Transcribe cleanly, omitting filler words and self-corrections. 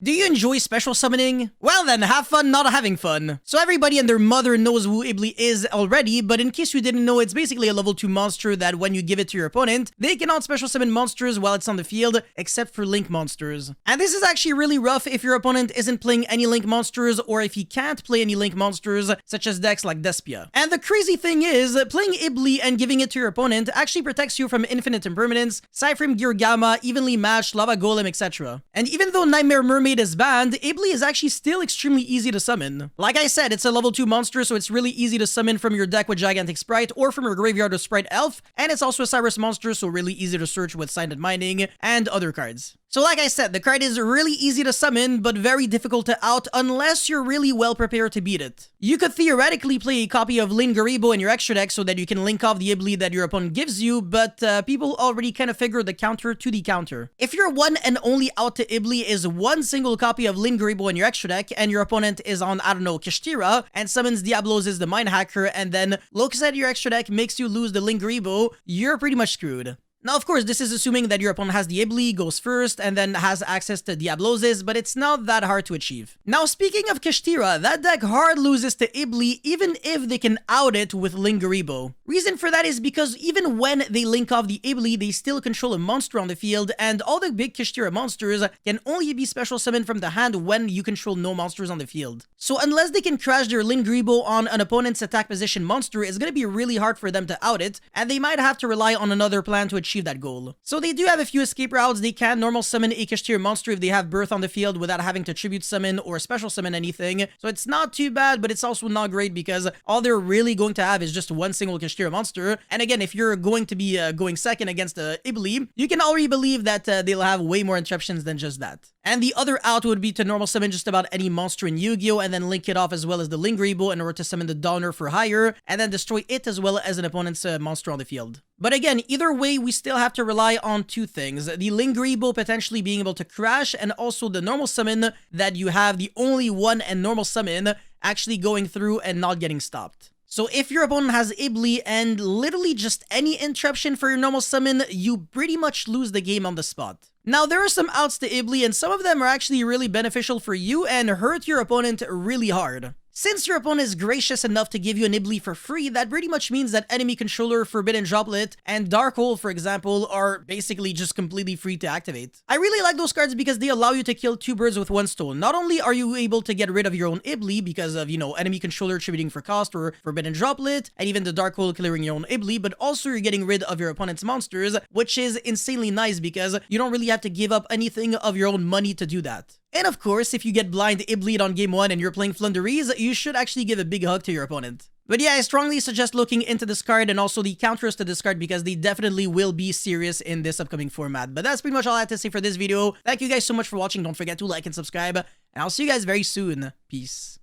Do you enjoy special summoning? Well then, have fun not having fun. So everybody and their mother knows who Ibli is already, but in case you didn't know, it's basically a level 2 monster that when you give it to your opponent, they cannot special summon monsters while it's on the field, except for Link monsters. And this is actually really rough if your opponent isn't playing any Link monsters, or if he can't play any Link monsters, such as decks like Despia. And the crazy thing is, playing Ibli and giving it to your opponent actually protects you from Infinite Impermanence, Cyframe Gear Gamma, Evenly Matched, Lava Golem, etc. And even though Nightmare Mermaid is banned, Ibli is actually still extremely easy to summon. Like I said, it's a level 2 monster, so it's really easy to summon from your deck with Gigantic Sprite or from your graveyard with Sprite Elf, and it's also a Cyrus monster, so really easy to search with Silent Mining and other cards. So like I said, the card is really easy to summon, but very difficult to out unless you're really well prepared to beat it. You could theoretically play a copy of Lingaribo in your extra deck so that you can link off the Ibli that your opponent gives you, but people already kind of figure the counter to the counter. If your one and only out to Ibli is one single copy of Lingaribo in your extra deck, and your opponent is on, I don't know, Kashtira, and summons Diablos is the Mind Hacker, and then looks at your extra deck, makes you lose the Lingaribo, you're pretty much screwed. Now, of course, this is assuming that your opponent has the Ibli, goes first, and then has access to Diabloses, but it's not that hard to achieve. Now, speaking of Kashtira, that deck hard loses to Ibli even if they can out it with Lingaribo. Reason for that is because even when they link off the Ibli, they still control a monster on the field, and all the big Kashtira monsters can only be special summoned from the hand when you control no monsters on the field. So unless they can crash their Lingaribo on an opponent's attack position monster, it's going to be really hard for them to out it, and they might have to rely on another plan to achieve that goal. So they do have a few escape routes. They can normal summon a Kashtira monster if they have Birth on the field without having to tribute summon or special summon anything. So it's not too bad, but it's also not great because all they're really going to have is just one single Kashtira monster. And again, if you're going to be going second against the Ibli, you can already believe that they'll have way more interruptions than just that. And the other out would be to normal summon just about any monster in Yu-Gi-Oh! And then link it off as well as the Lingaribo in order to summon the Donner for higher, and then destroy it as well as an opponent's monster on the field. But again, either way, we still have to rely on two things. The Lingaribo potentially being able to crash, and also the normal summon that you have the only one and normal summon actually going through and not getting stopped. So if your opponent has Ibli and literally just any interruption for your normal summon, you pretty much lose the game on the spot. Now, there are some outs to Ibli, and some of them are actually really beneficial for you and hurt your opponent really hard. Since your opponent is gracious enough to give you an Ibli for free, that pretty much means that Enemy Controller, Forbidden Droplet, and Dark Hole, for example, are basically just completely free to activate. I really like those cards because they allow you to kill two birds with one stone. Not only are you able to get rid of your own Ibli because of, Enemy Controller tributing for cost or Forbidden Droplet, and even the Dark Hole clearing your own Ibli, but also you're getting rid of your opponent's monsters, which is insanely nice because you don't really have to give up anything of your own money to do that. And of course, if you get blind Ibli on game 1 and you're playing Flunderies, you should actually give a big hug to your opponent. But yeah, I strongly suggest looking into this card and also the counters to this card because they definitely will be serious in this upcoming format. But that's pretty much all I have to say for this video. Thank you guys so much for watching. Don't forget to like and subscribe, and I'll see you guys very soon. Peace.